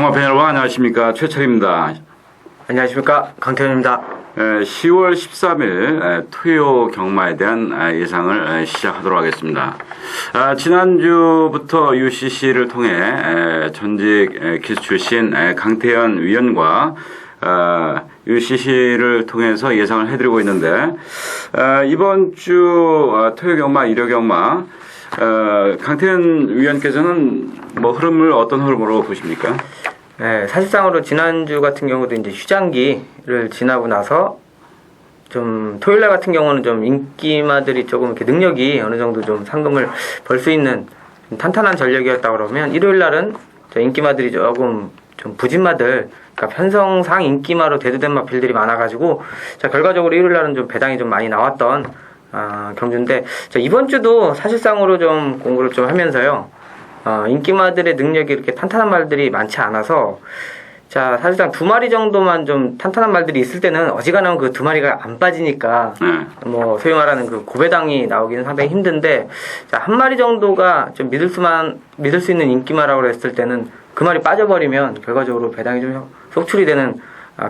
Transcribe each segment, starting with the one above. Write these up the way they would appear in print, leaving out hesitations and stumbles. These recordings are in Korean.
종합팬 여러분 안녕하십니까, 최철입니다. 안녕하십니까, 강태현입니다. 10월 13일 토요 경마에 대한 예상을 시작하도록 하겠습니다. 지난주부터 UCC를 통해 전직 기수 출신 강태현 위원과 UCC를 통해서 예상을 해드리고 있는데, 이번 주 토요 경마, 일요 경마, 강태현 위원께서는 흐름을 어떤 흐름으로 보십니까? 네, 사실상으로 지난주 같은 경우도 이제 휴장기를 지나고 나서 좀 토요일날 같은 경우는 좀 인기마들이 조금 이렇게 능력이 어느 정도 좀 상금을 벌 수 있는 탄탄한 전력이었다 그러면, 일요일날은 저 인기마들이 조금 좀 부진마들, 그러니까 편성상 인기마로 대두된 마필들이 많아가지고, 자, 결과적으로 일요일날은 좀 배당이 좀 많이 나왔던 경주인데, 자, 이번 주도 사실상으로 좀 공부를 좀 하면서요, 인기마들의 능력이 이렇게 탄탄한 말들이 많지 않아서, 자, 사실상 두 마리 정도만 좀 탄탄한 말들이 있을 때는 어지간하면 그 두 마리가 안 빠지니까, 소위 말하는 그 고배당이 나오기는 상당히 힘든데, 자, 한 마리 정도가 좀 믿을 수 있는 인기마라고 했을 때는 그 말이 빠져버리면 결과적으로 배당이 좀 속출이 되는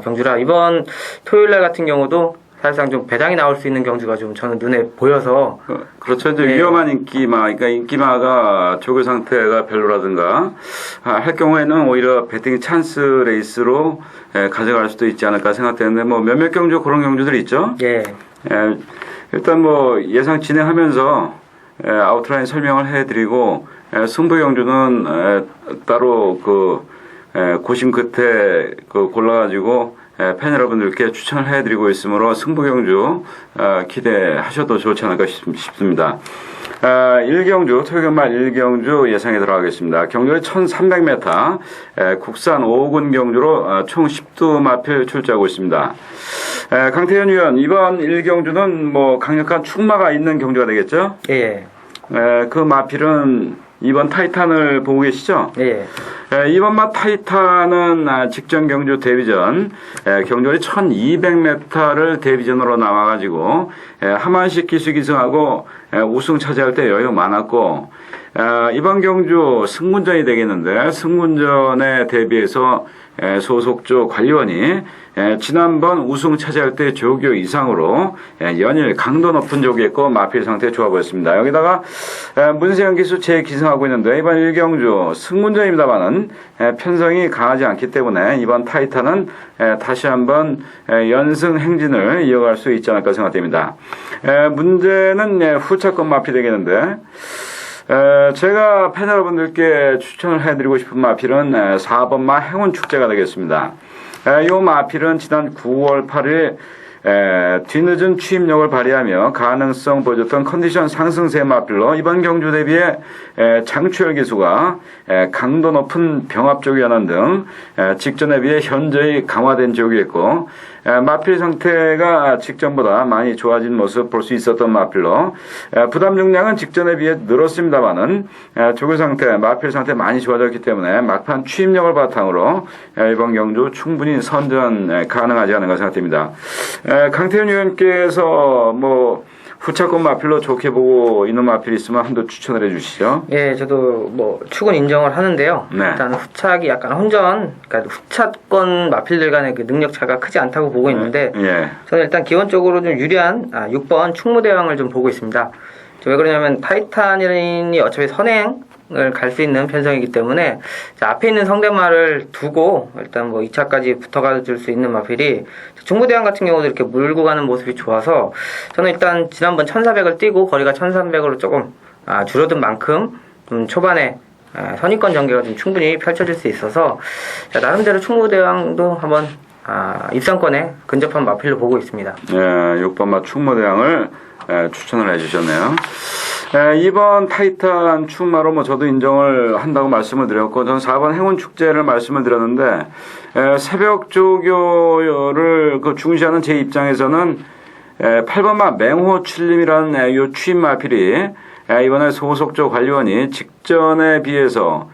경주라, 이번 토요일날 같은 경우도 사실상 좀 배당이 나올 수 있는 경주가 좀 저는 눈에 보여서. 그렇죠. 이제 위험한 인기마, 그러니까 인기마가 조교 상태가 별로라든가 할 경우에는 오히려 배팅 찬스 레이스로 가져갈 수도 있지 않을까 생각되는데, 몇몇 경주 그런 경주들이 있죠. 예. 일단 예상 진행하면서 아웃라인 설명을 해드리고, 승부 경주는 따로 고심 끝에 골라가지고 팬 여러분들께 추천을 해드리고 있으므로 승부경주 기대하셔도 좋지 않을까 싶습니다. 1경주, 토요경마 1경주 예상에 들어가겠습니다. 경주에 1300m, 국산 5군 경주로 총 10두 마필 출제하고 있습니다. 강태현 위원, 이번 1경주는 강력한 축마가 있는 경주가 되겠죠? 예. 그 마필은 이번 타이탄을 보고 계시죠? 예. 이번 마 타이탄은 직전 경주 데뷔전 경주리 1200m를 데뷔전으로 나와가지고 하만식 기수 기승하고 우승 차지할 때 여유 많았고, 이번 경주 승문전이 되겠는데, 승문전에 대비해서 소속조 관리원이 지난번 우승 차지할 때 조교 이상으로 연일 강도 높은 조교했고 마필 상태 좋아 보였습니다. 여기다가 문세영 기수 재기승하고 있는데, 이번 1경주 승문전입니다만은 편성이 강하지 않기 때문에 이번 타이탄은 다시 한번 연승 행진을 이어갈 수 있지 않을까 생각됩니다. 문제는 후차권 마필 되겠는데, 제가 팬 여러분들께 추천을 해드리고 싶은 마필은 4번마 행운축제가 되겠습니다. 이 마필은 지난 9월 8일 뒤늦은 취임력을 발휘하며 가능성 보여줬던 컨디션 상승세 마필로 이번 경주 대비에 장추열 기수가 강도 높은 병합 조기연한 등 직전에 비해 현저히 강화된 조기였고, 마필 상태가 직전보다 많이 좋아진 모습 볼 수 있었던 마필로 부담 중량은 직전에 비해 늘었습니다만은 조교 상태, 마필 상태 많이 좋아졌기 때문에 막판 취임력을 바탕으로 이번 경주 충분히 선전 가능하지 않은가 생각됩니다. 강태현 의원께서 후차권 마필로 좋게 보고 있는 마필이 있으면 한도 추천을 해주시죠. 예, 저도 축은 인정을 하는데요. 네. 일단 후착이 약간 그러니까 후차권 마필들 간의 그 능력 차가 크지 않다고 보고 있는데, 예. 저는 일단 기본적으로 좀 유리한 6번 충무대왕을 좀 보고 있습니다. 왜 그러냐면 타이탄이 어차피 선행을 갈 수 있는 편성이기 때문에, 자, 앞에 있는 성대마를 두고 일단 2차까지 붙어가줄 수 있는 마필이, 충무대왕 같은 경우도 이렇게 물고 가는 모습이 좋아서 저는 일단 지난번 1400을 뛰고 거리가 1300으로 조금 줄어든 만큼 좀 초반에 선입권 전개가 좀 충분히 펼쳐질 수 있어서, 자, 나름대로 충무대왕도 한번 입상권에 근접한 마필로 보고 있습니다. 6번마 충무대왕을 추천을 해주셨네요. 이번 타이탄 축마로 저도 인정을 한다고 말씀을 드렸고, 저는 4번 행운축제를 말씀을 드렸는데, 새벽 조교를 중시하는 제 입장에서는 8번마 맹호칠림이라는 이 취임 마필이 이번에 소속조 관리원이 직전에 비해서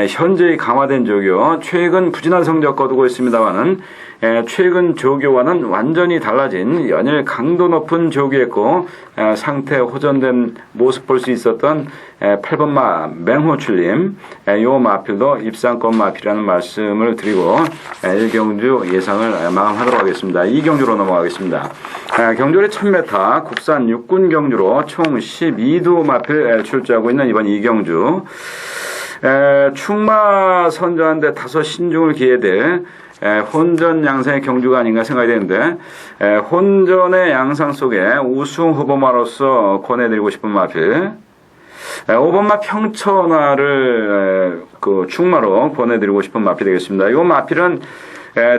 현재의 강화된 조교, 최근 부진한 성적 거두고 있습니다만은 최근 조교와는 완전히 달라진 연일 강도 높은 조교였고 상태 호전된 모습 볼 수 있었던 8번마 맹호출님, 요 마필도 입상권 마필이라는 말씀을 드리고 1경주 예상을 마감하도록 하겠습니다. 2경주로 넘어가겠습니다. 경주리 1000m 국산 육군 경주로 총 12도 마필 출주하고 있는 이번 2경주. 충마 선저한데 다소 신중을 기해될 혼전 양상의 경주가 아닌가 생각이 되는데 혼전의 양상 속에 우승 후보마로서 권해드리고 싶은 마필 5번마 평천화를 그 충마로 권해드리고 싶은 마필이 되겠습니다. 이 마필은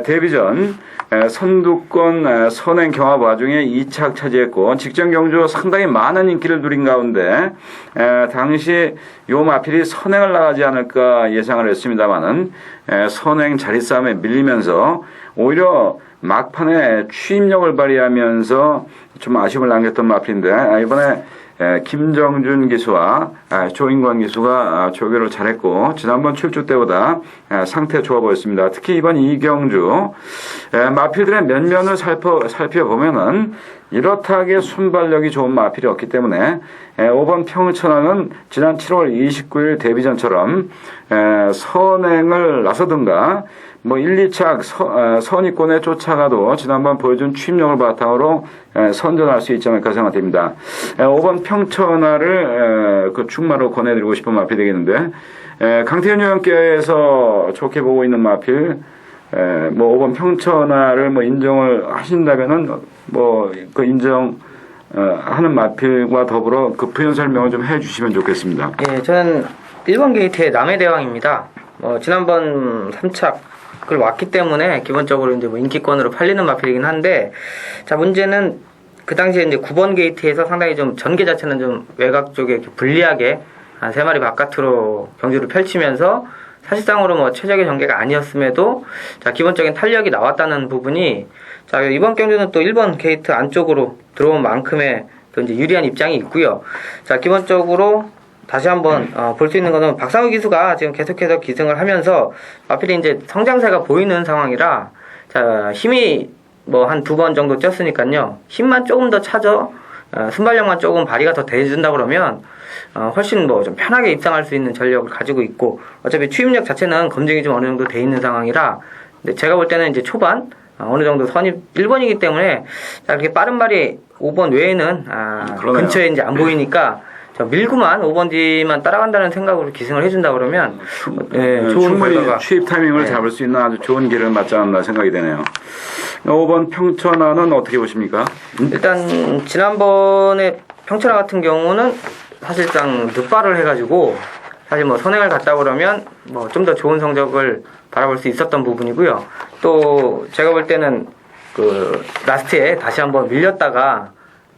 데뷔전 선두권 선행 경합 와중에 2착 차지했고 직전 경주 상당히 많은 인기를 누린 가운데 당시 요 마필이 선행을 나가지 않을까 예상을 했습니다만은 선행 자리 싸움에 밀리면서 오히려 막판에 추임력을 발휘하면서 좀 아쉬움을 남겼던 마필인데 이번에 김정준 기수와 조인관 기수가 조교를 잘했고 지난번 출주 때보다 상태 좋아 보였습니다. 특히 이번 2경주 마필들의 면면을 살펴보면은 이렇다하게 순발력이 좋은 마필이 없기 때문에 5번 평천화는 지난 7월 29일 데뷔전처럼 선행을 나서든가 뭐 1, 2착 선의권에 쫓아가도 지난번 보여준 취임력을 바탕으로 선전할 수 있지 않을까 생각됩니다. 5번 평천화를 그 충마로 권해드리고 싶은 마필이 되겠는데 강태현 의원께서 좋게 보고 있는 마필 뭐 5번 평천화를 뭐 인정을 하신다면은 뭐 그 인정 하는 마필과 더불어 그 부연 설명을 좀 해주시면 좋겠습니다. 예, 저는 1번 게이트의 남해 대왕입니다. 지난번 3착을 왔기 때문에 기본적으로 이제 뭐 인기권으로 팔리는 마필이긴 한데, 자 문제는 그 당시에 이제 9번 게이트에서 상당히 좀 전개 자체는 좀 외곽 쪽에 이렇게 불리하게 한 3마리 바깥으로 경주를 펼치면서 사실상으로 뭐 최적의 전개가 아니었음에도 자 기본적인 탄력이 나왔다는 부분이 자 이번 경주는 또 1번 게이트 안쪽으로 들어온 만큼의 또 이제 유리한 입장이 있고요. 자 기본적으로 다시 한번 볼 수 있는 것은 박상우 기수가 지금 계속해서 기승을 하면서 마필이 이제 성장세가 보이는 상황이라 자 힘이 뭐 한 2번 정도 뛰었으니까요. 힘만 조금 더 차져 순발력만 조금 발휘가 더 돼준다 그러면 훨씬 뭐 좀 편하게 입상할 수 있는 전력을 가지고 있고 어차피 추임력 자체는 검증이 좀 어느 정도 돼 있는 상황이라 근데 제가 볼 때는 이제 초반 어느 정도 선입 1번이기 때문에 자 이렇게 빠른 발이 5번 외에는 근처에 이제 안 보이니까 밀고만 5번 뒤만 따라간다는 생각으로 기승을 해준다 그러면 좋은 충분히 결과가 취입 타이밍을 잡을 수 있는 아주 좋은 길을 맞지 않나 생각이 되네요. 5번 평천화는 어떻게 보십니까? 일단 지난번에 평천화 같은 경우는 사실상 늑발을 해가지고 사실 뭐 선행을 갔다 그러면 뭐 좀 더 좋은 성적을 바라볼 수 있었던 부분이고요. 또 제가 볼 때는 그 라스트에 다시 한번 밀렸다가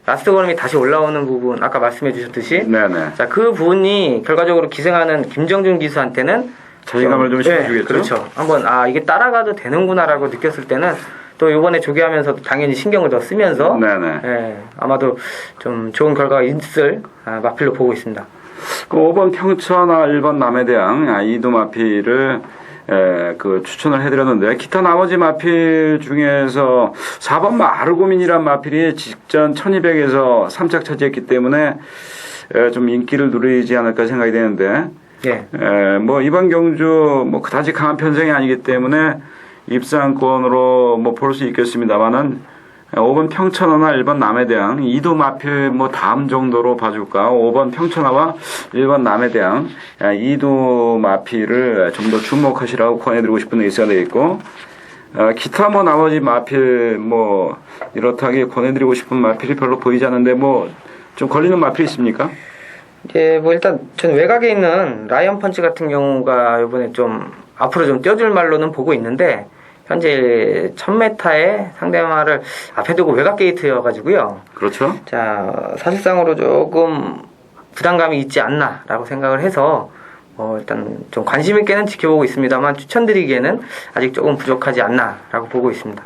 라스트 걸음이 다시 올라오는 부분 아까 말씀해 주셨듯이 네네. 자 그 부분이 결과적으로 기승하는 김정준 기수한테는 자신감을 좀 심어주겠죠. 그렇죠. 한번 이게 따라가도 되는구나라고 느꼈을 때는 또 이번에 조교하면서도 당연히 신경을 더 쓰면서 네네. 아마도 좀 좋은 결과가 있을 마필로 보고 있습니다. 그 5번 평천화 1번 남해대왕 이두 마필을 그 추천을 해드렸는데 기타 나머지 마필 중에서 4번 마르고민이란 마필이 직전 1200에서 3착 차지했기 때문에 좀 인기를 누리지 않을까 생각이 되는데 뭐 이번 경주 뭐 그다지 강한 편성이 아니기 때문에 입상권으로 뭐 볼 수 있겠습니다만은 5번 평천화나 1번 남해대왕 이두 마필 뭐 다음 정도로 봐줄까 5번 평천화와 1번 남해대왕 이두 마필을 좀 더 주목하시라고 권해드리고 싶은 의사가 되겠고 기타 뭐 나머지 마필 뭐 이렇다하게 권해드리고 싶은 마필이 별로 보이지 않는데 뭐 좀 걸리는 마필이 있습니까? 뭐 일단 저는 외곽에 있는 라이언 펀치 같은 경우가 이번에 좀 앞으로 좀 뛰어줄 말로는 보고 있는데 현재 1000m의 상대마를 앞에 두고 외곽 게이트여가지고요. 그렇죠. 자, 사실상으로 조금 부담감이 있지 않나라고 생각을 해서 일단 좀 관심 있게는 지켜보고 있습니다만 추천드리기에는 아직 조금 부족하지 않나라고 보고 있습니다.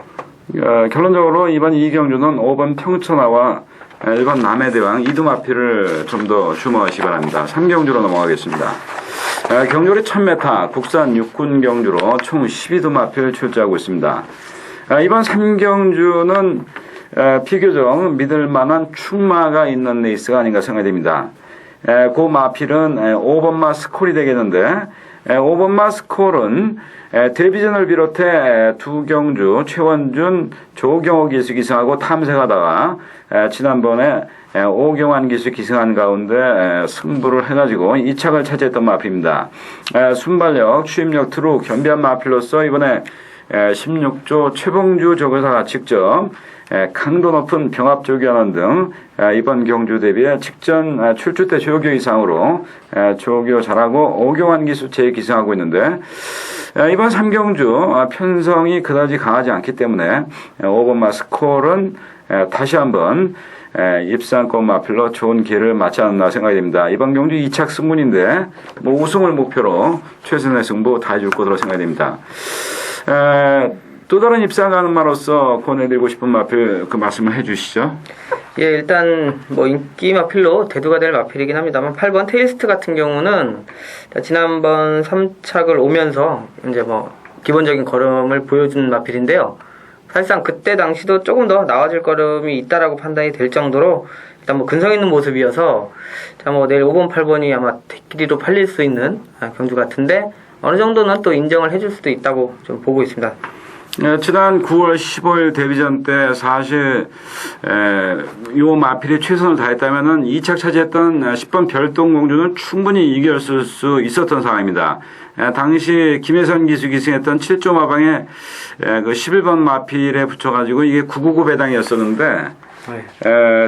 결론적으로 이번 이경주는 5번 평천화와 1번 남해대왕 이두 마필을 좀 더 주목하시기 바랍니다. 3경주로 넘어가겠습니다. 경주리 1000m 국산 육군 경주로 총 12도 마필 출제하고 있습니다. 이번 3경주는 비교적 믿을 만한 충마가 있는 레이스가 아닌가 생각이 됩니다. 그 마필은 5번마 스콜이 되겠는데 5번마 스콜은 데뷔전을 비롯해 두 경주 최원준, 조경호 기수 기승하고 탐색하다가 지난번에 오경환 기수 기승한 가운데 승부를 해가지고 2착을 차지했던 마필입니다. 순발력, 추임력, 트루, 겸비한 마필로서 이번에 16조 최봉주 조교사가 직접 강도 높은 병합 조교하는 등 이번 경주 대비해 직전 출주 때 조교 이상으로 조교 잘하고 오경환 기수 재기승하고 있는데 이번 3경주 편성이 그다지 강하지 않기 때문에 5번마 스콜은 다시 한번 입상권 마필로 좋은 기회를 맞지 않나 생각이 됩니다. 이번 경주 2착 승문인데 뭐 우승을 목표로 최선의 승부 다해줄 것으로 생각이 됩니다. 또 다른 입상하는 말로서 권해드리고 싶은 마필 그 말씀을 해주시죠. 예, 일단 뭐 인기 마필로 대두가 될 마필이긴 합니다만 8번 테이스트 같은 경우는 지난번 3착을 오면서 이제 뭐 기본적인 걸음을 보여준 마필인데요. 사실상 그때 당시도 조금 더 나아질 걸음이 있다라고 판단이 될 정도로 일단 뭐 근성 있는 모습이어서 자 뭐 내일 5번, 8번이 아마 대끼리로 팔릴 수 있는 경주 같은데 어느 정도는 또 인정을 해줄 수도 있다고 좀 보고 있습니다. 지난 9월 15일 데뷔전 때 사실 요 마필이 최선을 다했다면은 2착 차지했던 10번 별동공주는 충분히 이겼을 수 있었던 상황입니다. 당시 김혜선 기수 기승했던 7조 마방에 그 11번 마필에 붙여가지고 이게 999 배당이었었는데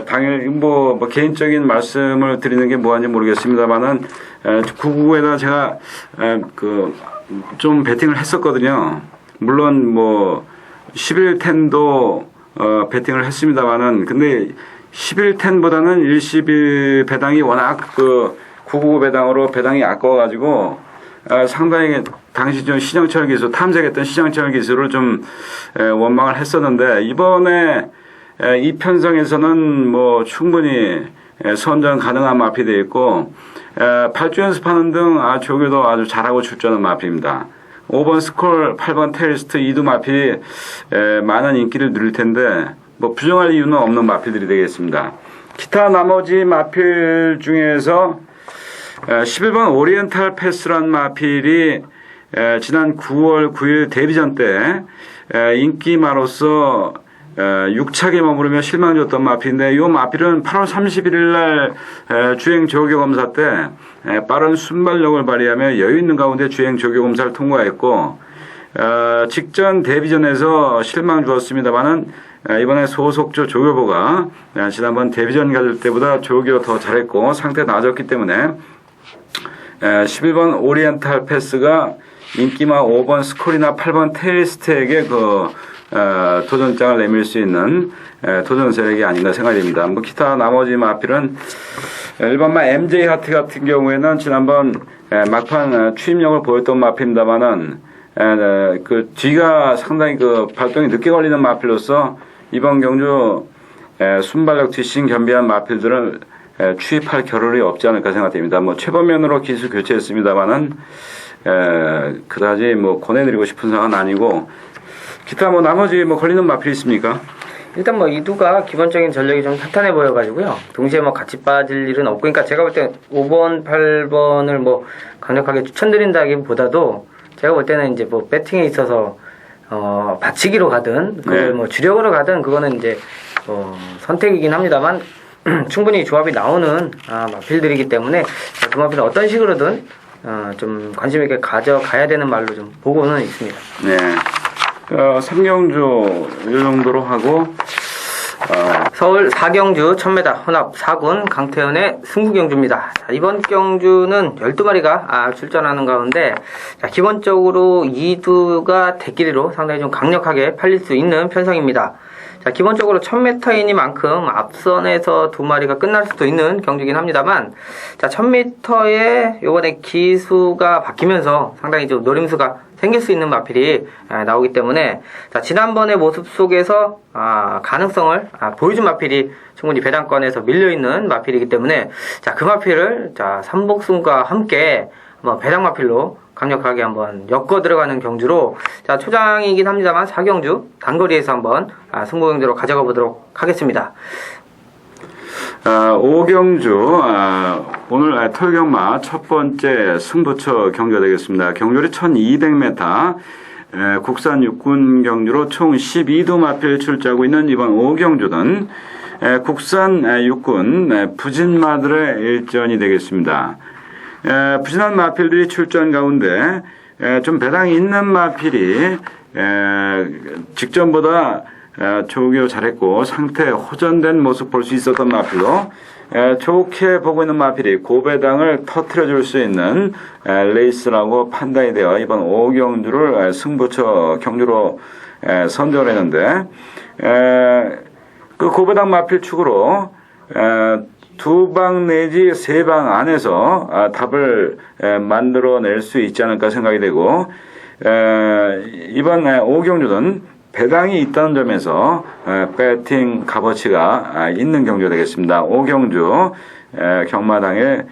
당연히 뭐 개인적인 말씀을 드리는 게 뭐한지 모르겠습니다만은 999에다 제가 좀 베팅을 했었거든요. 물론 뭐 11텐도 베팅을 했습니다만은 근데 11텐보다는 11 배당이 워낙 그 999 배당으로 배당이 아까워가지고 상당히 당시 좀 신영철 기수 탐색했던 신영철 기수를 좀 원망을 했었는데 이번에 이 편성에서는 뭐 충분히 선전 가능한 마필이 되어 있고 8주 연습하는 등 조교도 아주 잘하고 출전하는 마필입니다. 5번 스콜, 8번 테리스트, 2두 마필이 많은 인기를 누릴 텐데 뭐 부정할 이유는 없는 마필들이 되겠습니다. 기타 나머지 마필 중에서 11번 오리엔탈 패스란 마필이 지난 9월 9일 데뷔전 때 인기마로서 6착에 머무르며 실망 줬던 마필인데 이 마필은 8월 31일 날 주행 조교 검사 때 빠른 순발력을 발휘하며 여유 있는 가운데 주행 조교 검사를 통과했고 직전 데뷔전에서 실망 주었습니다만은 이번에 소속조 조교보가 지난번 데뷔전 갈 때보다 조교 더 잘했고 상태 나아졌기 때문에 11번 오리엔탈 패스가 인기마 5번 스콜이나 8번 테이스트에게 도전장을 내밀 수 있는 도전 세력이 아닌가 생각이 됩니다. 뭐 기타 나머지 마필은 일반마 MJ 하트 같은 경우에는 지난번 막판 추임력을 보였던 마필입니다만은 그 뒤가 상당히 그 발동이 늦게 걸리는 마필로서 이번 경주 순발력 뒷신 겸비한 마필들을 추입할 겨를이 없지 않을까 생각됩니다. 뭐 최범면으로 기수 교체했습니다만은 그다지 뭐 권해드리고 싶은 상황은 아니고 기타 뭐 나머지 뭐 걸리는 마필이 있습니까? 일단 뭐 이두가 기본적인 전력이 좀 탄탄해 보여가지고요. 동시에 뭐 같이 빠질 일은 없고, 그러니까 제가 볼 때 5번, 8번을 뭐 강력하게 추천드린다기보다도 제가 볼 때는 이제 뭐 배팅에 있어서 받치기로 가든 그걸 뭐 주력으로 가든 그거는 이제 선택이긴 합니다만 충분히 조합이 나오는 마필들이기 때문에 그 마필은 어떤 식으로든 좀 관심 있게 가져가야 되는 말로 좀 보고는 있습니다. 네. 3경주 이 정도로 하고 서울 4경주 1000m 혼합 4군 강태현의 승부경주입니다. 자, 이번 경주는 12마리가 출전하는 가운데 기본적으로 2두가 대끼리로 상당히 좀 강력하게 팔릴 수 있는 편성입니다. 자, 기본적으로 1000m이니만큼 앞선에서 2마리가 끝날 수도 있는 경주긴 합니다만, 자, 1000m에 요번에 기수가 바뀌면서 상당히 좀 노림수가 생길 수 있는 마필이 나오기 때문에, 자, 지난번의 모습 속에서 가능성을 보여준 마필이 충분히 배당권에서 밀려있는 마필이기 때문에, 자, 그 마필을 자, 삼복승과 함께 한번 배당 마필로 강력하게 한번 엮어 들어가는 경주로 자 초장이긴 합니다만 4경주 단거리에서 한번 승부 경주로 가져가 보도록 하겠습니다. 5경주 오늘 토요경마 첫 번째 승부처 경주가 되겠습니다. 경주리 1200m 국산 육군 경주로 총 12도 마필 출자하고 있는 이번 5경주는 국산 육군 부진마들의 일전이 되겠습니다. 부진한 마필들이 출전 가운데 좀 배당이 있는 마필이 직전보다 조교 잘했고 상태 호전된 모습 볼 수 있었던 마필로 좋게 보고 있는 마필이 고배당을 터트려 줄 수 있는 레이스라고 판단이 되어 이번 5경주를 승부처 경주로 선정을 했는데 그 고배당 마필 축으로 2방 내지 3방 안에서 답을 만들어낼 수 있지 않을까 생각이 되고 이번 5경주는 배당이 있다는 점에서 배팅 값어치가 있는 경주가 되겠습니다. 5경주 경마당의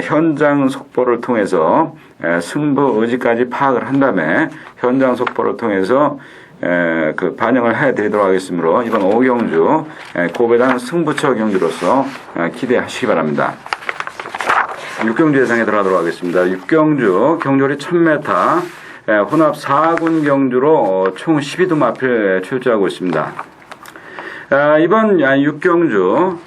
현장 속보를 통해서 승부 의지까지 파악을 한 다음에 현장 속보를 통해서 그 반영을 해드리도록 하겠으므로 이번 5경주 고배당 승부처 경주로서 기대하시기 바랍니다. 6경주 예상에 들어가도록 하겠습니다. 6경주 경주리 1000m 혼합 4군 경주로 총 12도 마필 출전하고 있습니다. 이번 6경주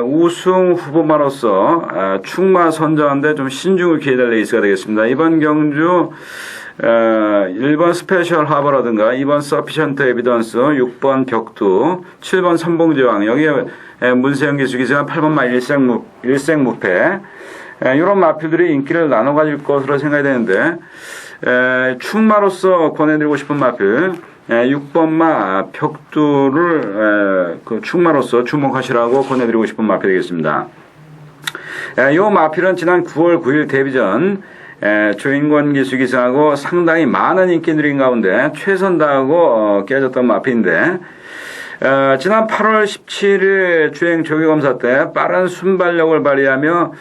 우승 후보마로서 충마 선정하는데 좀 신중을 기해야 될 레이스가 되겠습니다. 이번 경주 1번 스페셜 하버라든가 2번 서피션트 에비던스 6번 벽두 7번 선봉제왕 여기에 문세영 기수기수가 8번마 일생무패 이런 마필들이 인기를 나눠 가질 것으로 생각이 되는데 충마로서 권해드리고 싶은 마필 6번마 벽두를 그 충마로서 주목하시라고 권해드리고 싶은 마필이 되겠습니다. 이 마필은 지난 9월 9일 데뷔전 조인권 기수 기승하고 상당히 많은 인기 누린 가운데 최선 다하고 깨졌던 마필인데 지난 8월 17일 주행 조기검사 때 빠른 순발력을 발휘하며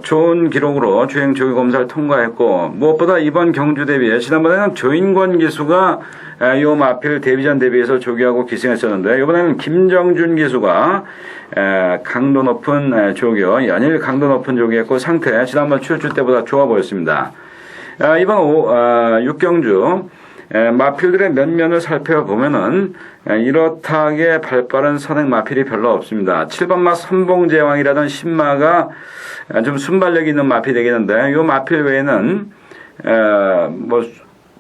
좋은 기록으로 주행 조기검사를 통과했고 무엇보다 이번 경주 대비에 지난번에는 조인권 기수가 이 마필 데뷔전 대비해서 조기하고 기승했었는데 이번에는 김정준 기수가 강도 높은 조기요 연일 강도 높은 조기했고 상태 지난번 출주 때보다 좋아 보였습니다. 이번 6경주 마필들의 면면을 살펴보면은 이렇다게 발빠른 선행 마필이 별로 없습니다. 7번마 선봉제왕이라던 신마가 좀 순발력이 있는 마필이 되겠는데 이 마필 외에는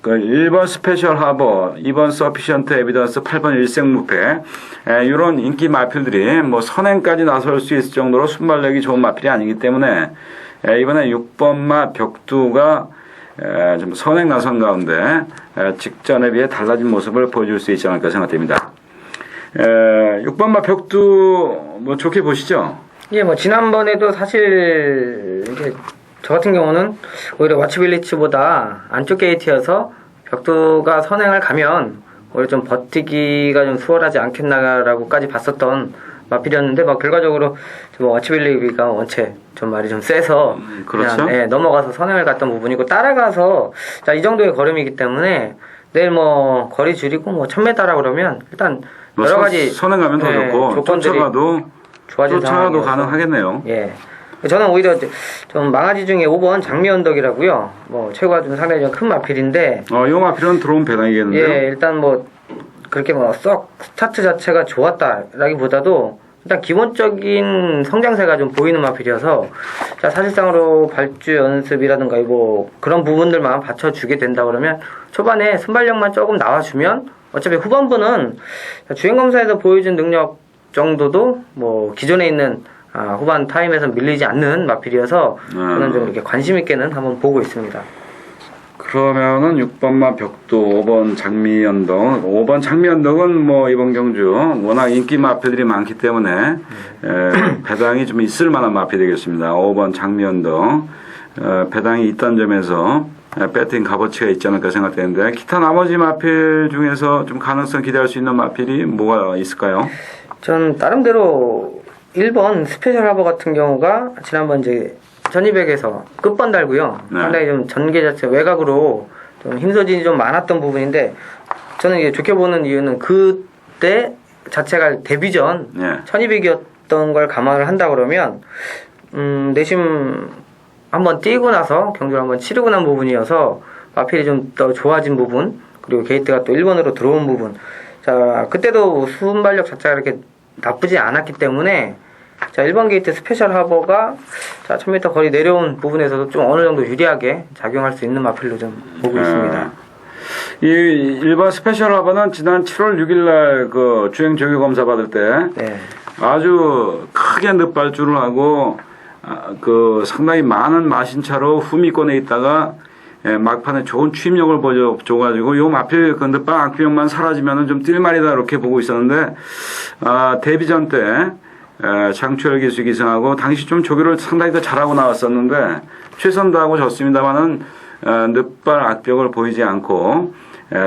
그 1번 스페셜 하버, 2번 서피션트 에비던스, 8번 일생무패 이런 인기 마필들이 선행까지 나설 수 있을 정도로 순발력이 좋은 마필이 아니기 때문에 이번에 6번마 벽두가 좀 선행 나선 가운데 직전에 비해 달라진 모습을 보여줄 수 있지 않을까 생각됩니다. 6번마 벽두 좋게 보시죠? 예, 지난번에도 사실 이제 저 같은 경우는 오히려 와치빌리치보다 안쪽 게이트여서 벽두가 선행을 가면 오히려 좀 버티기가 좀 수월하지 않겠나라고까지 봤었던 마필이었는데 결과적으로 와치빌리가 원체 좀 말이 좀 세서 그렇죠? 그냥 넘어가서 선행을 갔던 부분이고 따라가서 자, 이 정도의 걸음이기 때문에 내일 거리 줄이고 1000m라 그러면 일단 여러 가지 선행 가면 더 좋고 조건들이 쫓아가도 가능하겠네요. 예. 저는 오히려 좀 망아지 중에 5번 장미언덕이라고요. 최고가 좀 상당히 좀 큰 마필인데. 이 마필은 들어온 배당이겠는데요. 예, 일단 그렇게 썩 스타트 자체가 좋았다라기보다도 일단 기본적인 성장세가 좀 보이는 마필이어서 자 사실상으로 발주 연습이라든가 그런 부분들만 받쳐주게 된다 그러면 초반에 순발력만 조금 나와주면 어차피 후반부는 주행검사에서 보여준 능력 정도도 기존에 있는 후반 타임에서 밀리지 않는 마필이어서 저는 좀 이렇게 관심 있게는 한번 보고 있습니다. 그러면은 6번마 벽도, 5번 장미연덕. 5번 장미연덕은 이번 경주 워낙 인기 마필들이 많기 때문에 배당이 좀 있을 만한 마필이 되겠습니다. 5번 장미연덕. 배당이 있다는 점에서 배팅 값어치가 있지 않을까 생각되는데 기타 나머지 마필 중에서 좀 가능성 기대할 수 있는 마필이 뭐가 있을까요? 전 나름대로 1번 스페셜 하버 같은 경우가 지난번 이제 1200에서 끝번 달고요. 네. 상당히 좀 전개 자체 외곽으로 좀 힘소진이 좀 많았던 부분인데 저는 이게 좋게 보는 이유는 그때 자체가 데뷔 전 네. 1200이었던 걸 감안을 한다 그러면 내심 한번 뛰고 나서 경주를 한번 치르고 난 부분이어서 마필이 좀 더 좋아진 부분 그리고 게이트가 또 1번으로 들어온 부분 자 그때도 순발력 자체가 이렇게 나쁘지 않았기 때문에 자 1번 게이트 스페셜 하버가 자 1000m 거리 내려온 부분에서도 좀 어느 정도 유리하게 작용할 수 있는 마필로 좀 보고 있습니다. 이 일반 스페셜 하버는 지난 7월 6일날 그 주행 조교 검사 받을 때 네. 아주 크게 늪발주를 하고 그 상당히 많은 마신차로 후미권에 있다가 막판에 좋은 추임력을 보여줘가지고 요 마필 그 늪발 악비용만 사라지면은 좀 뛸만이다 이렇게 보고 있었는데 데뷔전 때 장철 기수 기승하고 당시 좀 조교를 상당히 더 잘하고 나왔었는데 최선 다하고 졌습니다만은 늪발 악벽을 보이지 않고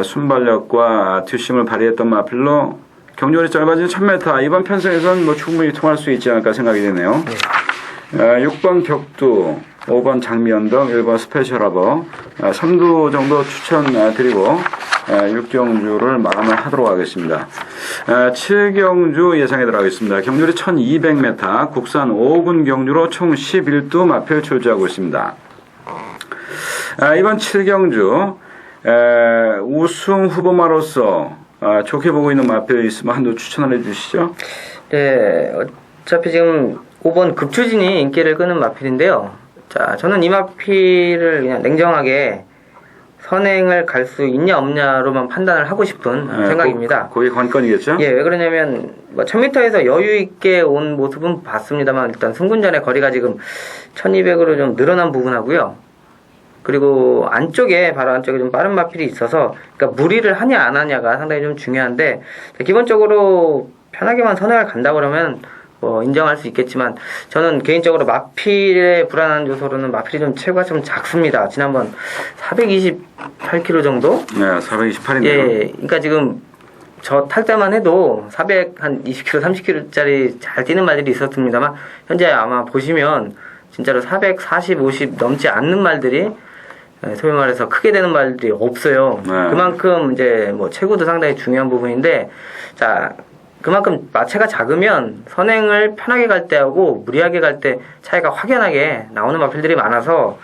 순발력과 뒷심을 발휘했던 마필로 경주거리 짧아진 1000m 이번 편성에서는 뭐 충분히 통할 수 있지 않을까 생각이 되네요. 6번 격두, 5번 장미언덕, 1번 스페셜하버 3두 정도 추천드리고 6경주를 마감을 하도록 하겠습니다. 7경주 예상에 들어가겠습니다. 경주리 1200m 국산 5군 경주로 총 11두 마필 출제하고 있습니다. 이번 7경주 우승 후보마로서 좋게 보고 있는 마필 있으면 한두 추천을 해주시죠. 네, 어차피 지금 5번 급추진이 인기를 끄는 마필인데요. 자, 저는 이 마필을 그냥 냉정하게 선행을 갈 수 있냐 없냐로만 판단을 하고 싶은 생각입니다. 그게 관건이겠죠? 예, 왜 그러냐면 뭐 1000m에서 여유 있게 온 모습은 봤습니다만 일단 승군전의 거리가 지금 1200으로 좀 늘어난 부분하고요. 그리고 안쪽에 바로 안쪽에 좀 빠른 마필이 있어서 그러니까 무리를 하냐 안 하냐가 상당히 좀 중요한데 기본적으로 편하게만 선행을 간다 그러면 뭐 인정할 수 있겠지만 저는 개인적으로 마필의 불안한 요소로는 마필이 좀 체구가 좀 작습니다. 지난번 428kg 정도? 네, 428인데요. 예, 그러니까 지금 저 탈 때만 해도 400한 20kg, 30kg짜리 잘 뛰는 말들이 있었습니다만 현재 아마 보시면 진짜로 440, 50 넘지 않는 말들이 소위 말해서 크게 되는 말들이 없어요. 네. 그만큼 이제 뭐 체구도 상당히 중요한 부분인데 자 그만큼 마체가 작으면 선행을 편하게 갈 때하고 무리하게 갈 때 차이가 확연하게 나오는 마필들이 많아서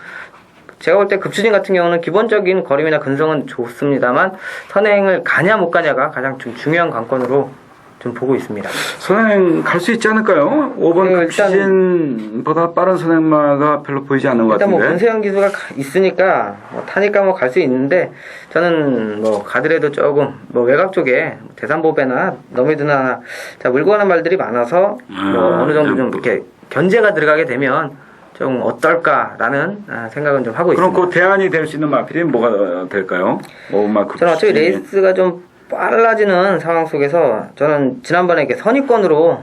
제가 볼 때 급추진 같은 경우는 기본적인 거림이나 근성은 좋습니다만 선행을 가냐 못 가냐가 가장 좀 중요한 관건으로 좀 보고 있습니다. 선행 갈 수 있지 않을까요? 5번 네, 급추진보다 빠른 선행마가 별로 보이지 않는 것 일단 같은데. 뭐 권세영 기수가 있으니까 뭐 타니까 뭐 갈 수 있는데 저는 뭐 가더라도 조금 뭐 외곽 쪽에 대산보배나 너미드나 자 물고 가는 말들이 많아서 뭐 어느 정도 좀 이렇게 견제가 들어가게 되면 좀 어떨까라는 생각은 좀 하고 그럼 있습니다. 그 대안이 될 수 있는 마필이 뭐가 될까요? 5번 급추진. 저는 어차피 레이스가 좀 빨라지는 상황 속에서 저는 지난번에 이렇게 선입권으로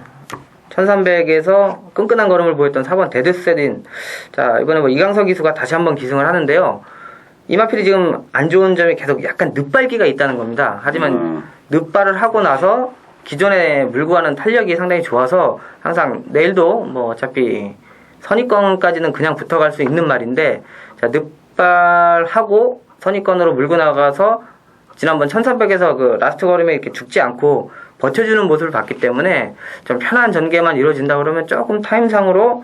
1300에서 끈끈한 걸음을 보였던 4번 데드세딘 자 이번에 뭐 이강석 기수가 다시 한번 기승을 하는데요. 이 마필이 지금 안 좋은 점이 계속 약간 늦발기가 있다는 겁니다. 하지만 늦발을 하고 나서 기존에 물고 가는 탄력이 상당히 좋아서 항상 내일도 뭐 어차피 선입권까지는 그냥 붙어갈 수 있는 말인데 자 늦발하고 선입권으로 물고 나가서 지난번 1300에서 그 라스트 걸음에 이렇게 죽지 않고 버텨주는 모습을 봤기 때문에 좀 편한 전개만 이루어진다 그러면 조금 타임상으로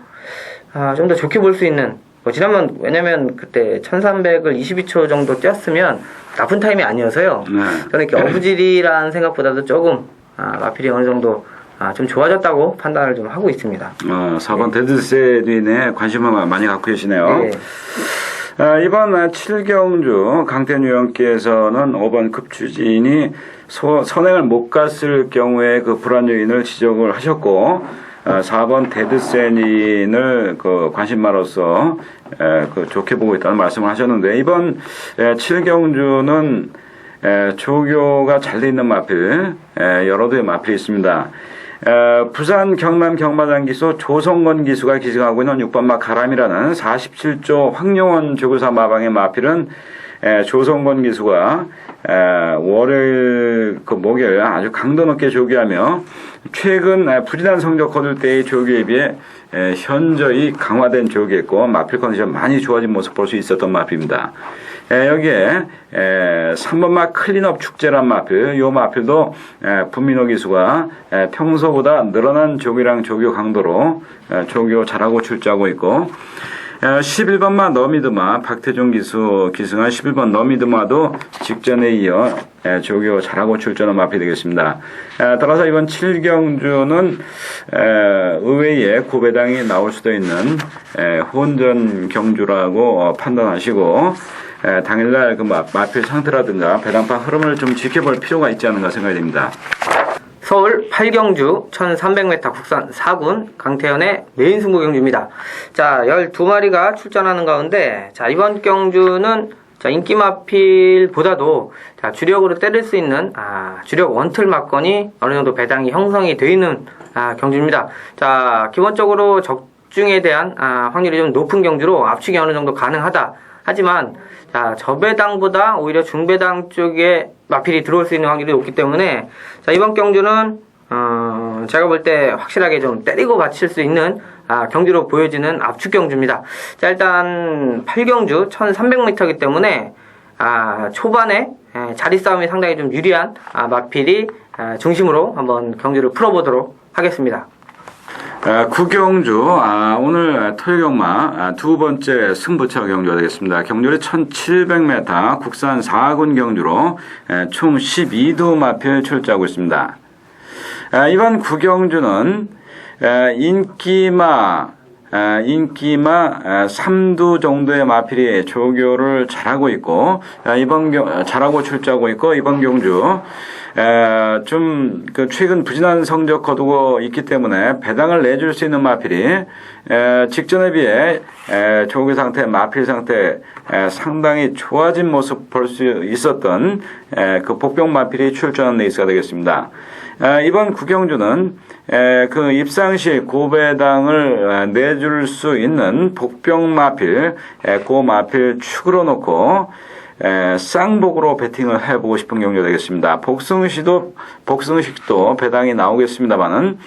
좀 더 좋게 볼 수 있는 뭐 지난번 왜냐면 그때 1300을 22초 정도 뛰었으면 나쁜 타임이 아니어서요. 네. 저는 이렇게 어부질이라는 생각보다도 조금 마필이 어느 정도 좀 좋아졌다고 판단을 좀 하고 있습니다. 4번 데드세딘에 관심을 많이 갖고 계시네요. 네. 이번 7경주 강태유형께서는 5번 급추진이 선행을 못 갔을 경우에 그 불안 요인을 지적을 하셨고 4번 데드세닌을 그 관심마로서 그 좋게 보고 있다는 말씀을 하셨는데 이번 7경주는 조교가 잘 돼 있는 마필 여러 대의 마필이 있습니다. 부산 경남 경마장 기수 조성건 기수가 기승하고 있는 6번 마 가람이라는 47조 황용원 조교사 마방의 마필은 조성건 기수가 월요일 목요일 아주 강도 높게 조기하며 최근 부진한 성적 거둘 때의 조기에 비해 현저히 강화된 조기했고 마필 컨디션 많이 좋아진 모습 볼 수 있었던 마필입니다. 여기에 3번마 클린업 축제란 마필, 요 마필도 분민호 기수가 평소보다 늘어난 조기랑 조교 강도로 조교 잘하고 출제하고 있고 11번마 너미드마 박태종 기수 기승한 11번 너미드마도 직전에 이어 조교 잘하고 출전한 마필이 되겠습니다. 따라서 이번 7경주는 의외의 고배당이 나올 수도 있는 혼전 경주라고 판단하시고 당일날 그 마필 상태라든가 배당파 흐름을 좀 지켜볼 필요가 있지 않은가 생각이 됩니다. 서울 8경주 1300m 국산 4군 강태현의 메인 승부 경주입니다. 자, 12마리가 출전하는 가운데 자, 이번 경주는 자, 인기 마필보다도 자, 주력으로 때릴 수 있는 주력 원틀 막건이 어느 정도 배당이 형성이 되어 있는 경주입니다. 자, 기본적으로 적중에 대한 확률이 좀 높은 경주로 압축이 어느 정도 가능하다. 하지만 자, 저배당보다 오히려 중배당 쪽에 마필이 들어올 수 있는 확률이 높기 때문에 자, 이번 경주는 제가 볼 때 확실하게 좀 때리고 받칠 수 있는 경주로 보여지는 압축 경주입니다. 자, 일단 8경주 1300m이기 때문에 초반에 자리 싸움이 상당히 좀 유리한 마필이 중심으로 한번 경주를 풀어보도록 하겠습니다. 구경주 오늘 토요 경마 두 번째 승부처 경주가 되겠습니다. 경주는 1700m 국산 4군 경주로 총 12두 마필 출제하고 있습니다. 이번 구경주는 인기마 3두 정도의 마필이 조교를 잘하고 있고 잘하고 출제하고 있고 이번 경주 좀 최근 부진한 성적 거두고 있기 때문에 배당을 내줄 수 있는 마필이 직전에 비해 조교 상태, 마필 상태 상당히 좋아진 모습 볼 수 있었던 그 복병 마필이 출전한 레이스가 되겠습니다. 이번 구경주는 그 입상시 고배당을 내줄 수 있는 복병 마필, 고 마필 축으로 놓고 쌍복으로 배팅을 해보고 싶은 경주가 되겠습니다. 복승식도 배당이 나오겠습니다만은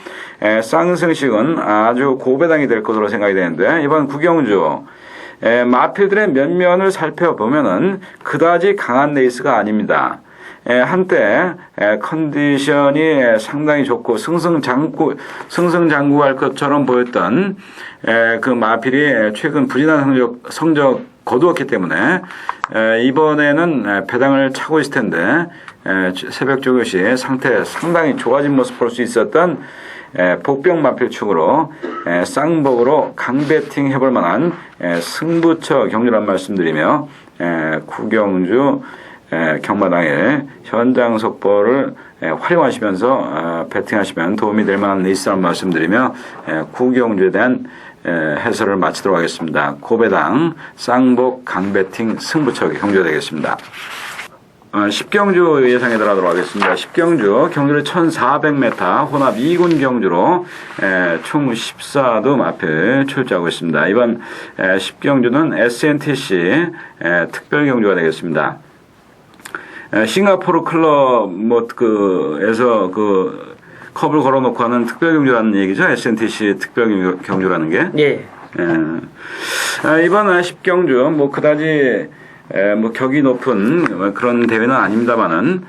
쌍승식은 아주 고배당이 될 것으로 생각이 되는데 이번 구경주 마필들의 면면을 살펴보면은 그다지 강한 레이스가 아닙니다. 한때 컨디션이 상당히 좋고 승승장구할 것처럼 보였던 그 마필이 최근 부진한 성적 거두었기 때문에 이번에는 배당을 차고 있을 텐데 새벽 조교 시 상태 상당히 좋아진 모습 볼 수 있었던 복병 마필 축으로 쌍복으로 강배팅 해볼 만한 승부처 경주란 말씀드리며 구경주 경마당의 현장 속보를 활용하시면서 배팅하시면 도움이 될 만한 레이스라는 말씀드리며 구경주에 대한 해설을 마치도록 하겠습니다. 고배당, 쌍복, 강배팅, 승부처 경주가 되겠습니다. 10경주 예상에 들어가도록 하겠습니다. 10경주 경주를 1400m 혼합 2군 경주로 총 14두 마필 출제하고 있습니다. 이번 10경주는 SNTC 특별 경주가 되겠습니다. 싱가포르 클럽 에서 컵을 걸어놓고 하는 특별 경주라는 얘기죠. SNTC 특별 경주라는 게. 예. 이번 10경주 그다지 격이 높은 그런 대회는 아닙니다만은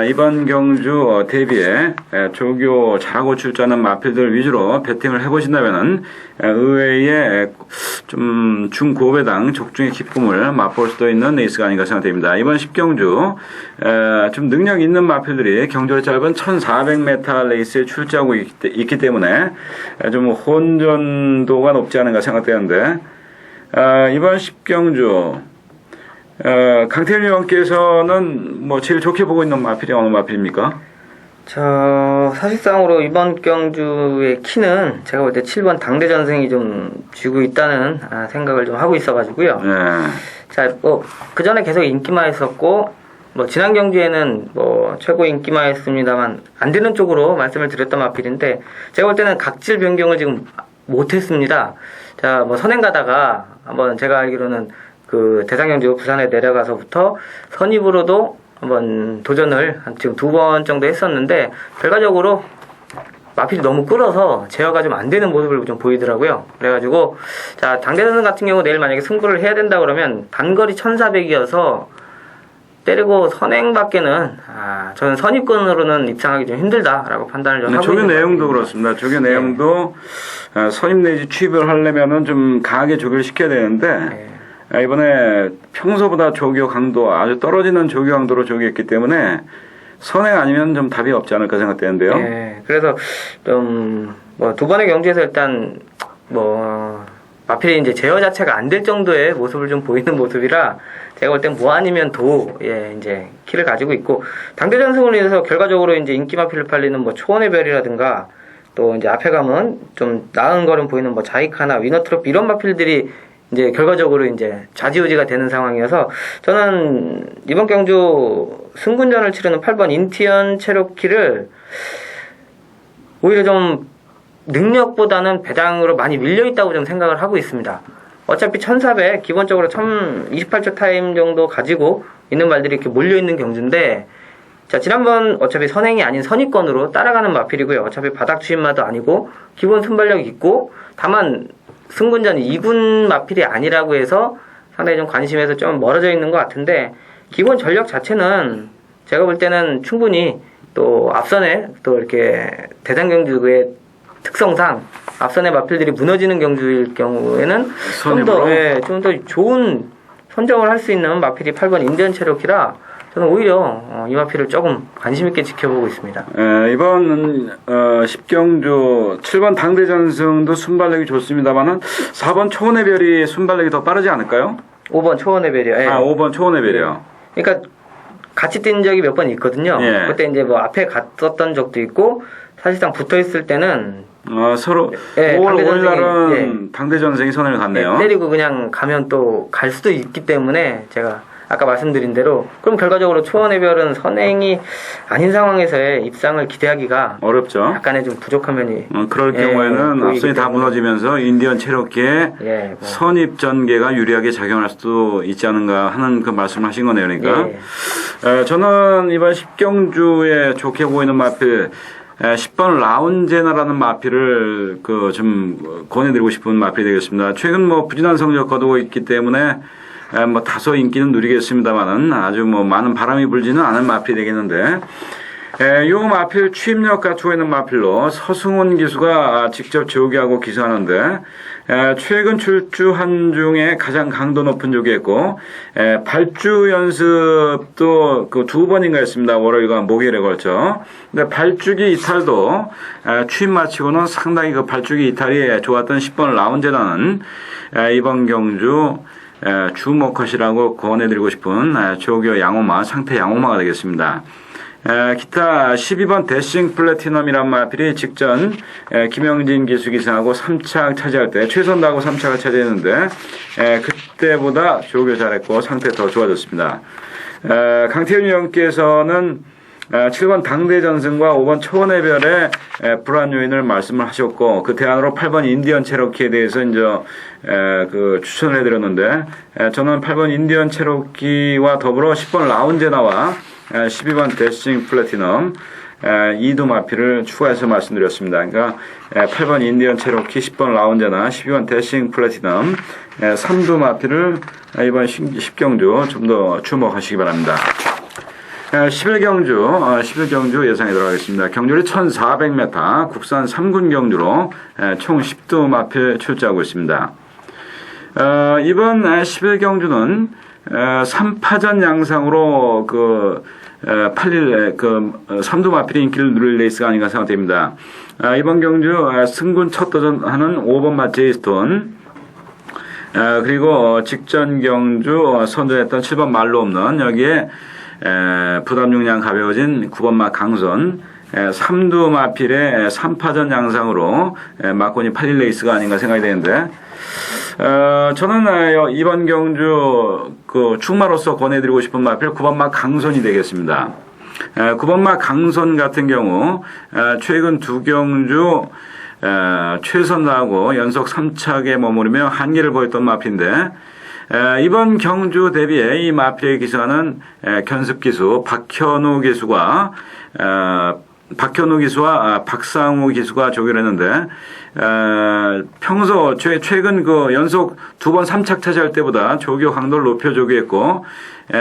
이번 경주 대비에 조교 잘하고 출전하는 마필들 위주로 배팅을 해보신다면은 의외의 좀 중고배당 적중의 기쁨을 맛볼 수도 있는 레이스가 아닌가 생각됩니다. 이번 10경주 좀 능력 있는 마필들이 경주가 짧은 1400m 레이스에 출제하고 있기 때문에 좀 혼전도가 높지 않은가 생각되는데 이번 10경주 강태일 의원께서는 제일 좋게 보고 있는 마필이 어느 마필입니까? 사실상으로 이번 경주의 키는 제가 볼 때 7번 당대전승이 좀 쥐고 있다는 생각을 좀 하고 있어가지고요. 자, 그 전에 계속 인기만 했었고, 지난 경주에는 최고 인기만 했습니다만, 안 되는 쪽으로 말씀을 드렸던 마필인데, 제가 볼 때는 각질 변경을 지금 못했습니다. 자, 선행 가다가, 한번 제가 알기로는 그 대상경주 부산에 내려가서부터 선입으로도 한번 도전을 지금 2번 정도 했었는데 결과적으로 마필이 너무 끌어서 제어가 좀 안 되는 모습을 좀 보이더라고요. 그래가지고 자 당대전승 같은 경우 내일 만약에 승부를 해야 된다 그러면 단거리 1400이어서 때리고 선행밖에는 저는 선입권으로는 입상하기 좀 힘들다라고 판단을 좀 하고 조교 있는 내용도 것 그렇습니다. 조교 내용도 선입 내지 취입을 하려면은 좀 강하게 조교를 시켜야 되는데 이번에 평소보다 조교 강도 아주 떨어지는 조교 강도로 조교했기 때문에 선행 아니면 좀 답이 없지 않을까 생각되는데요. 네, 그래서 좀 뭐 2번의 경주에서 일단 뭐 마필이 이제 제어 자체가 안 될 정도의 모습을 좀 보이는 모습이라 제가 볼 땐 뭐 아니면 도 이제 키를 가지고 있고 당대전승으로 인해서 결과적으로 이제 인기 마필을 팔리는 뭐 초원의 별이라든가 또 이제 앞에 가면 좀 나은 걸음 보이는 뭐 자이카나 위너트로피 이런 마필들이 이제 결과적으로 이제 좌지우지가 되는 상황이어서 저는 이번 경주 승군전을 치르는 8번 인티언 체로키를 오히려 좀 능력보다는 배당으로 많이 밀려있다고 좀 생각을 하고 있습니다. 어차피 1400 기본적으로 1028초 타임 정도 가지고 있는 말들이 이렇게 몰려있는 경주인데 자 지난번 어차피 선행이 아닌 선입권으로 따라가는 마필이고요. 어차피 바닥 추임마도 아니고 기본 순발력이 있고 다만 승군전이 2군 마필이 아니라고 해서 상당히 좀 관심에서 좀 멀어져 있는 것 같은데 기본 전력 자체는 제가 볼 때는 충분히 또 앞선에 또 이렇게 대장경주의 특성상 앞선의 마필들이 무너지는 경주일 경우에는 좀 더 좋은 선정을 할 수 있는 마필이 8번 인디언 체로키라 저는 오히려 이 마필을 조금 관심 있게 지켜보고 있습니다. 이번 10경주 7번 당대전승도 순발력이 좋습니다만은 4번 초원의 별이 순발력이 더 빠르지 않을까요? 5번 초원의 별이요. 5번 초원의 별이요. 그러니까 같이 뛴 적이 몇 번 있거든요. 그때 이제 뭐 앞에 갔었던 적도 있고 사실상 붙어 있을 때는 서로 5월 5일 날은 당대전승이 선을 갔네요. 때리고 그냥 가면 또 갈 수도 있기 때문에 제가 아까 말씀드린 대로 그럼 결과적으로 초원의 별은 선행이 아닌 상황에서의 입상을 기대하기가 어렵죠. 약간의 좀 부족한 면이 그럴 경우에는 앞선이 다 무너지면서 인디언 체로키의 선입 전개가 유리하게 작용할 수도 있지 않은가 하는 그 말씀을 하신 거네요. 그러니까 저는 이번 10경주에 좋게 보이는 마필 10번 라운제나라는 마필을 좀 권해드리고 싶은 마필이 되겠습니다. 최근 뭐 부진한 성적 거두고 있기 때문에 뭐 다소 인기는 누리겠습니다만은 아주 뭐 많은 바람이 불지는 않은 마필이 되겠는데 요 마필 취입력 갖추고 있는 마필로 서승훈 기수가 직접 조교하고 기수하는데 최근 출주한 중에 가장 강도 높은 조교였고 발주 연습도 그 2번인가 했습니다. 월요일과 목요일에 걸쳐. 근데 발주기 이탈도 취임 마치고는 상당히 그 발주기 이탈이 좋았던 10번 라운제라는 이번 경주 주목컷이라고 권해드리고 싶은 조교 양호마, 상태 양호마가 되겠습니다. 기타 12번 대싱 플래티넘이란 마필이 직전 김영진 기수 기승하고 3착 차지할 때 최선 다하고 3착을 차지했는데 그때보다 조교 잘했고 상태 더 좋아졌습니다. 강태윤 위원께서는 7번 당대전승과 5번 초원의 별의 불안 요인을 말씀을 하셨고 그 대안으로 8번 인디언 체로키에 대해서 이제 추천을 해드렸는데 저는 8번 인디언 체로키와 더불어 10번 라운제나와 12번 데싱 플래티넘 이두 마필을 추가해서 말씀드렸습니다. 그러니까 8번 인디언 체로키, 10번 라운제나, 12번 데싱 플래티넘 3두 마필을 이번 10경주 좀 더 주목하시기 바랍니다. 11경주 예상에 들어가겠습니다. 경주를 1400m 국산 3군 경주로 총 10두 마필 출제하고 있습니다. 이번 11경주는 3파전 양상으로 팔릴 3두 마필이 인기를 누릴 레이스가 아닌가 생각됩니다. 이번 경주 승군 첫 도전하는 5번 맛 제이스톤 그리고 직전 경주 선전했던 7번 말로 없는 여기에 부담 용량 가벼워진 9번 마 강선 3두 마필의 3파전 양상으로 막권이 팔릴 레이스가 아닌가 생각이 되는데 저는 이번 경주 축마로서 권해드리고 싶은 마필 9번 마 강선이 되겠습니다. 9번 마 강선 같은 경우 최근 2경주 최선 다하고 연속 3착에 머무르며 한계를 보였던 마필인데 이번 경주 대비에 이 마필에 기수하는 견습 기수 박현우 기수와 박상우 기수가 조교를 했는데 평소 최근 그 연속 2번 3착 차지할 때보다 조교 강도를 높여 조교했고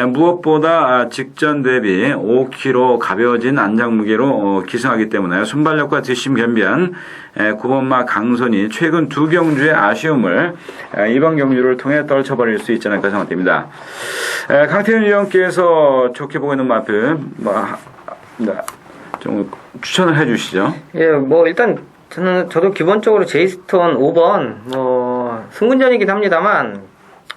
무엇보다 직전 대비 5kg 가벼워진 안장 무게로 기승하기 때문에 순발력과 뒷심 겸비한 9번마 강선이 최근 두 경주의 아쉬움을 이번 경주를 통해 떨쳐버릴 수 있지 않을까 생각됩니다. 강태현 위원께서 좋게 보고 있는 마필 좀 추천을 해주시죠. 예, 뭐 일단 저도 기본적으로 제이스톤 5번 승군전이긴 합니다만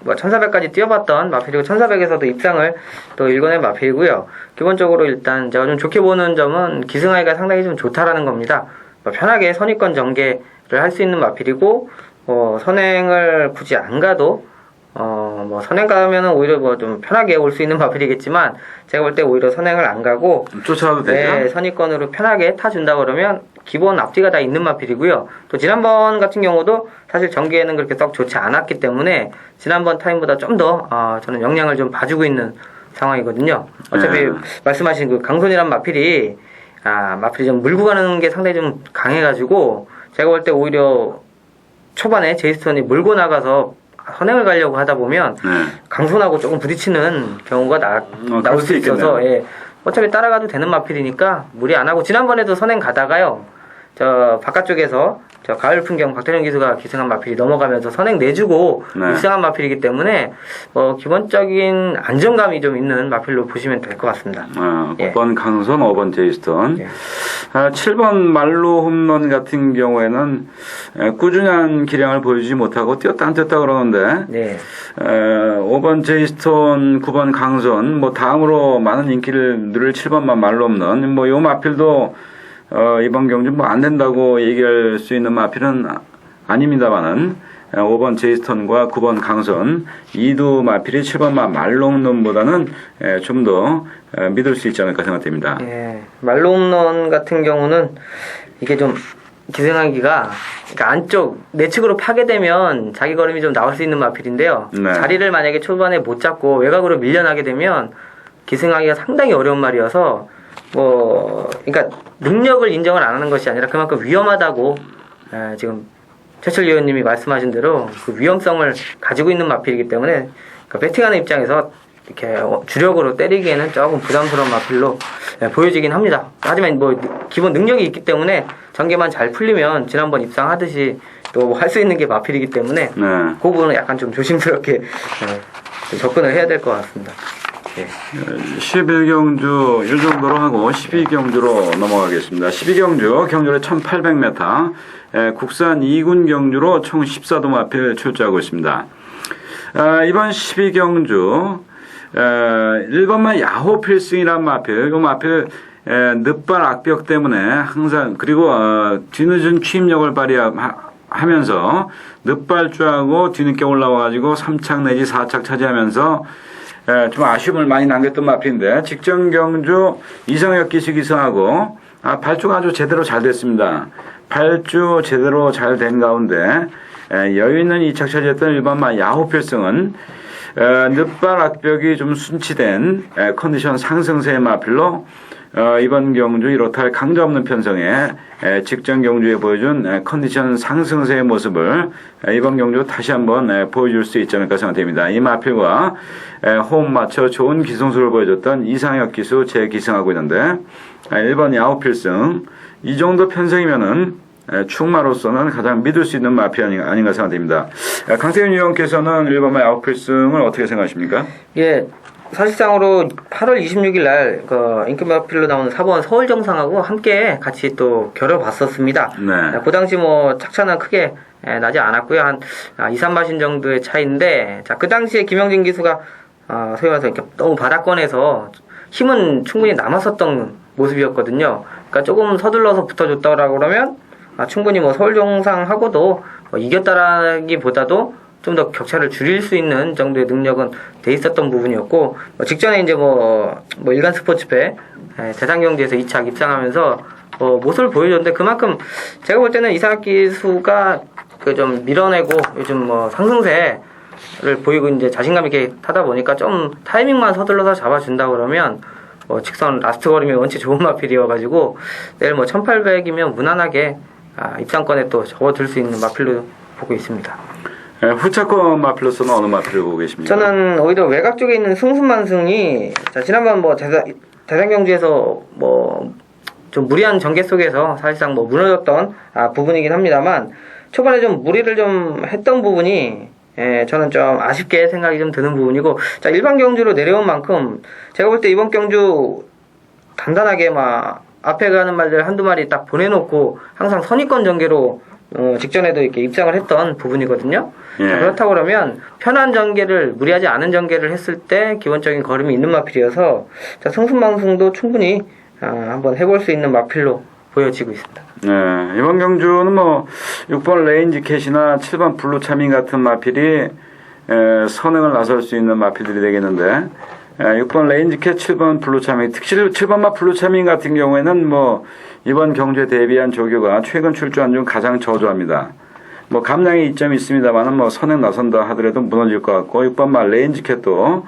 1400까지 뛰어봤던 마필이고 1400에서도 입상을 또 일궈낸 마필이고요. 기본적으로 일단 제가 좀 좋게 보는 점은 기승하기가 상당히 좀 좋다라는 겁니다. 편하게 선입권 전개를 할 수 있는 마필이고 선행을 굳이 안 가도 선행 가면은 오히려 좀 편하게 올 수 있는 마필이겠지만 제가 볼 때 오히려 선행을 안 가고 쫓아가도 되죠? 네, 선입권으로 편하게 타준다 그러면 기본 앞뒤가 다 있는 마필이고요. 또 지난번 같은 경우도 사실 전개에는 그렇게 썩 좋지 않았기 때문에 지난번 타임보다 좀 더 저는 영향을 좀 봐주고 있는 상황이거든요. 어차피 말씀하신 그 강손이란 마필이 좀 물고 가는 게 상당히 좀 강해가지고 제가 볼 때 오히려 초반에 제이스톤이 물고 나가서 선행을 가려고 하다 보면 강손하고 조금 부딪히는 경우가 나올 수 있어서 어차피 따라가도 되는 마필이니까 무리 안 하고 지난번에도 선행 가다가요 저 바깥쪽에서 저 가을 풍경 박태령 기수가 기승한 마필이 넘어가면서 선행 내주고 입상한 마필이기 때문에 기본적인 안정감이 좀 있는 마필로 보시면 될 것 같습니다. 5번 강선, 5번 제이스톤. 7번 말로 홈런 같은 경우에는 꾸준한 기량을 보여주지 못하고 뛰었다 안 뛰었다 그러는데 5번 제이스톤, 9번 강선, 다음으로 많은 인기를 누릴 7번만 말로 홈런, 요 마필도 이번 경주 안 된다고 얘기할 수 있는 마필은 아닙니다만은 5번 제이스톤과 9번 강선 이 두 마필이 7번마 말롱런보다는 좀 더 믿을 수 있지 않을까 생각됩니다. 말롱런 같은 경우는 이게 좀 기승하기가 그러니까 안쪽 내측으로 파괴되면 자기 걸음이 좀 나올 수 있는 마필인데요. 자리를 만약에 초반에 못 잡고 외곽으로 밀려나게 되면 기승하기가 상당히 어려운 말이어서 그러니까 능력을 인정을 안 하는 것이 아니라 그만큼 위험하다고 지금 최철 의원님이 말씀하신 대로 그 위험성을 가지고 있는 마필이기 때문에 배팅하는 입장에서 이렇게 주력으로 때리기에는 조금 부담스러운 마필로 보여지긴 합니다. 하지만 기본 능력이 있기 때문에 전개만 잘 풀리면 지난번 입상하듯이 또 할 수 있는 게 마필이기 때문에 그 부분은 약간 좀 조심스럽게 좀 접근을 해야 될 것 같습니다. 11경주 이 정도로 하고 12경주로 넘어가겠습니다. 12경주 경주로 1800m 국산 2군 경주로 총 14도 마필 출조하고 있습니다. 이번 12경주 1번만 야호 필승이란 마필, 이 마필 늦발 악벽 때문에 항상 그리고 뒤늦은 취임력을 발휘하면서 늦발주하고 뒤늦게 올라와가지고 3착 내지 4착 차지하면서 좀 아쉬움을 많이 남겼던 마필인데 직전 경주 이상혁 기수 기승하고 발주가 아주 제대로 잘 됐습니다. 발주 제대로 잘 된 가운데 여유 있는 2착 차지했던 1번마 야호 필승은 늦발 악벽이 좀 순치된 컨디션 상승세의 마필로 이번 경주 1호탈 강자 없는 편성에 직전 경주에 보여준 컨디션 상승세의 모습을 이번 경주 다시 한번 보여줄 수 있지 않을까 생각됩니다. 이 마필과 호흡 맞춰 좋은 기승수를 보여줬던 이상혁 기수 재기승하고 있는데 1번 야호 필승 이 정도 편성이면은 충마로서는 가장 믿을 수 있는 마필 아닌가 생각됩니다. 강태윤 의원께서는 1번마 야호 필승을 어떻게 생각하십니까? 사실상으로 8월 26일 날 인기 마필로 나오는 4번 서울 정상하고 함께 같이 또 겨뤄봤었습니다. 그 당시 착차는 크게 나지 않았고요. 한 2, 3마신 정도의 차이인데 그 당시에 김영진 기수가 소위 말해서 이렇게 너무 바닥권에서 힘은 충분히 남았었던 모습이었거든요. 그러니까 조금 서둘러서 붙어줬다라고 그러면 충분히 서울 정상하고도 이겼다라기보다도 좀 더 격차를 줄일 수 있는 정도의 능력은 돼 있었던 부분이었고 직전에 이제 일간 스포츠배 대상경주에서 2착 입상하면서 모습을 보여줬는데 그만큼 제가 볼 때는 이상학 기수가 좀 밀어내고 요즘 상승세 보이고 이제 자신감 있게 타다 보니까 좀 타이밍만 서둘러서 잡아준다 그러면 직선 라스트 걸음이 원체 좋은 마필이어가지고 내일 1800이면 무난하게 입상권에 또 접어들 수 있는 마필로 보고 있습니다. 후차권 마필로서는 어느 마필을 보고 계십니까? 저는 오히려 외곽 쪽에 있는 승순만승이 지난번 대상 경주에서 좀 무리한 전개 속에서 사실상 무너졌던 부분이긴 합니다만 초반에 좀 무리를 좀 했던 부분이 저는 좀 아쉽게 생각이 좀 드는 부분이고 일반 경주로 내려온 만큼 제가 볼 때 이번 경주 단단하게 앞에 가는 말들 한두 마리 딱 보내놓고 항상 선입권 전개로 직전에도 이렇게 입장을 했던 부분이거든요. 예. 그렇다고 그러면 편한 전개를 무리하지 않은 전개를 했을 때 기본적인 걸음이 있는 마필이어서 승순만승도 충분히 한번 해볼 수 있는 마필로 보여지고 있습니다. 네, 이번 경주는 6번 레인지 캣이나 7번 블루 차밍 같은 마필이 선행을 나설 수 있는 마필들이 되겠는데 6번 레인지 캣, 7번 블루 차밍, 특히 7번 블루 차밍 같은 경우에는 이번 경주에 대비한 조교가 최근 출조한 중 가장 저조합니다. 감량의 이점이 있습니다만 선행 나선다 하더라도 무너질 것 같고 6번 레인지 캣도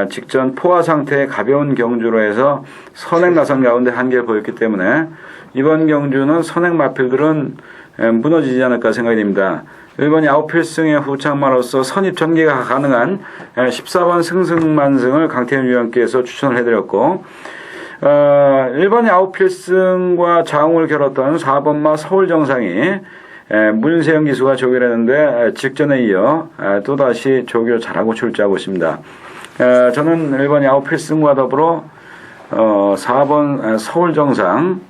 직전 포화 상태의 가벼운 경주로 해서 선행 나선 가운데 한계를 보였기 때문에 이번 경주는 선행 마필들은 무너지지 않을까 생각이 됩니다. 1번이 아웃필승의 후창마로서 선입 전개가 가능한 14번 승승만승을 강태현 위원께서 추천을 해드렸고 1번이 아웃필승과 장웅을 겨뤘던 4번마 서울정상이 문세영 기수가 조교를 했는데 직전에 이어 또다시 조교 잘하고 출제하고 있습니다. 저는 1번이 아웃필승과 더불어 4번 서울정상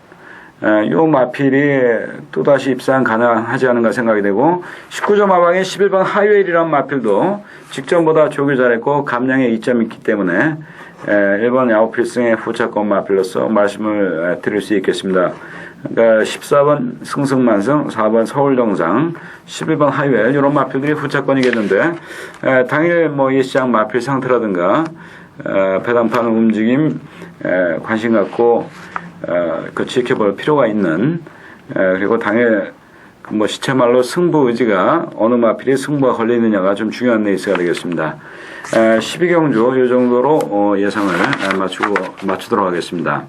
요 마필이 또다시 입상 가능하지 않은가 생각이 되고 19점 하방에 11번 하이웨일이라는 마필도 직전보다 조교 잘했고 감량에 이점이 있기 때문에 1번 아웃필승의 후차권 마필로서 말씀을 드릴 수 있겠습니다. 그러니까 14번 승승만승, 4번 서울정상, 11번 하이웨일 이런 마필들이 후차권이겠는데 당일 예시장 마필 상태라든가 배당판 움직임 관심 갖고 지켜볼 필요가 있는 그리고 당일 시체말로 승부 의지가 어느 마필이 승부가 걸리느냐가 좀 중요한 레이스가 되겠습니다. 12경주 이 정도로 예상을 맞추도록 하겠습니다.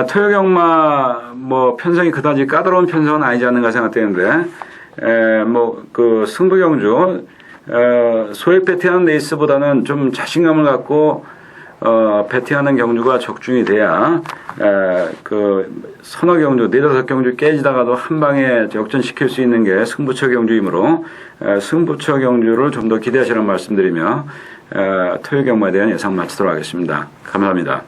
토요경마 편성이 그다지 까다로운 편성은 아니지 않는가 생각되는데 승부경주 소액 배팅하는 레이스보다는 좀 자신감을 갖고 배팅하는 경주가 적중이 돼야 서너 경주, 4-5경주 깨지다가도 한 방에 역전시킬 수 있는 게 승부처 경주이므로 승부처 경주를 좀 더 기대하시라는 말씀드리며 토요 경마에 대한 예상 마치도록 하겠습니다. 감사합니다.